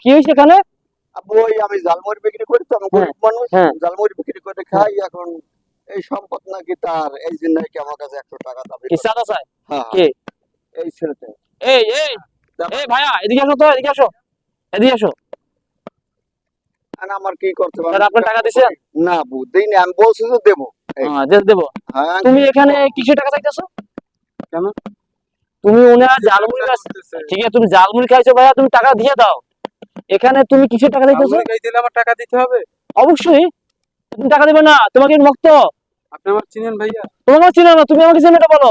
কি হয়েছে এখানে? ওই আমি জালমুড়ি বিক্রি করি তো, আমি গরিব মানুষ, জালমুড়ি বিক্রি করে খাই। এখন এই সম্পদ নাকি তার, এই জন্য নাকি আমার কাছে 100 টাকা দাবি কি করে। চাঁদা চাই? হ্যাঁ, কে? এই ছেলেটা। এই এই এই ভাইয়া, এদিকে আসো তো, এদিকে আসো, এদিকে আসো। আর আমার কি করতে পারবো? দাদা, আপনার টাকা দিছেন? না বু, দেইনি, আমি বলছি তো দেবো। এই, দেবো। হ্যাঁ, তুমি এখানে কিসের টাকা চাইতেছো? কেন? তুমি ওনার জালমুড়ি ঠিক আছে, তুমি জালমুড়ি খাইছো ভাইয়া, তুমি টাকা দিয়ে দাও। এখানে তুমি কিসের টাকা দিতেছো? জালমুড়ি খাই দিলে আমার টাকা দিতে হবে? অবশ্যই। তুমি টাকা দিবে না? তোমাকে মুক্ত। আপনি আমার চিনেন ভাইয়া? তোমাকে চিনো না, তুমি আমাকে চিনো, এটা বলো।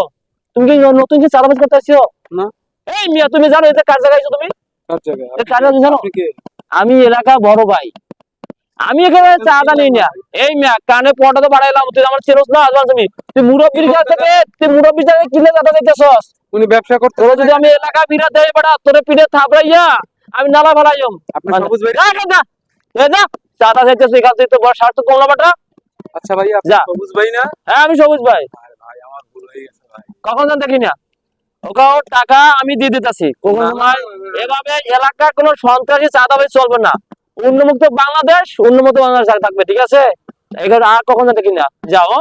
তুমি কি নতুন কি চাঁদাবাজ করতে আসছো? না। এই মিয়া, তুমি জানো এটা কার জায়গায় আছো তুমি? কার জায়গায়? এটা কার জায়গায় জানো? আপনি কে? আমি এলাকা বড় ভাই, আমি এখানে চাঁদা নিই না। এই মিয়া, কানে পটা তো বাড়াইলাম, তুই আমার চেরস না আজমান, তুই মুরব্বির কাছ থেকে, তুই মুরব্বির জায়গায় কিনে চাঁদা দিতেছস। উনি ব্যবসা করতে, তোর যদি আমি এলাকা বিরা দেই বেটা, তোরে পিঠে থাপড়াইয়া আমি নালা ফেলাইম। আপনি সবুজ ভাই? না, চাঁদা চাইতেছ এখান থেকে, তো বড় স্বার্থ কমলা বেটা। আচ্ছা ভাই, আপনি যা। সবুজ ভাই না? হ্যাঁ, আমি সবুজ ভাই। আরে ভাই, আমার ভুল হয়ে গেছে ভাই। কখন জান দেখি না, ওকে ওর টাকা আমি দিয়ে দিতেছি। কোন সময় এভাবে এলাকার কোন সন্ত্রাসী চাঁদাবাজ চলবে না। উন্মুক্ত বাংলাদেশ, উন্মুক্ত বাংলাদেশ থাকবে, ঠিক আছে? এখানে আর কখন জান দেখি না। যাও,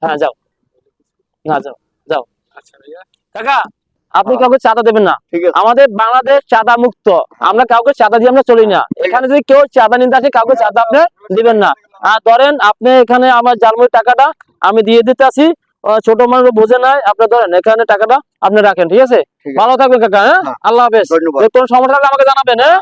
হ্যাঁ যাও, না যাও, যাও। আচ্ছা ভাইয়া। কাকা, আপনি কাউকে চাঁদা দেবেন না। ঠিক আছে। আমাদের বাংলাদেশ চাঁদা মুক্ত, আমরা কাউকে চাঁদা দিয়ে আমরা চলি না। এখানে যদি কেউ চাঁদা নিতে আসে, কাউকে চাঁদা আপনি দিবেন না। আর ধরেন, আপনি এখানে আমার জালমুড়ির টাকাটা আমি দিয়ে দিতে আসি, ছোট মানুষ বোঝে নাই, আপনি ধরেন এখানে টাকাটা আপনি রাখেন, ঠিক আছে? ঠিক আছে। ভালো থাকবেন কাকা, হ্যাঁ? হ্যাঁ। আল্লাহ হাফেজ। ধন্যবাদ। কোন সমস্যা হলে আমাকে জানাবেন, হ্যাঁ?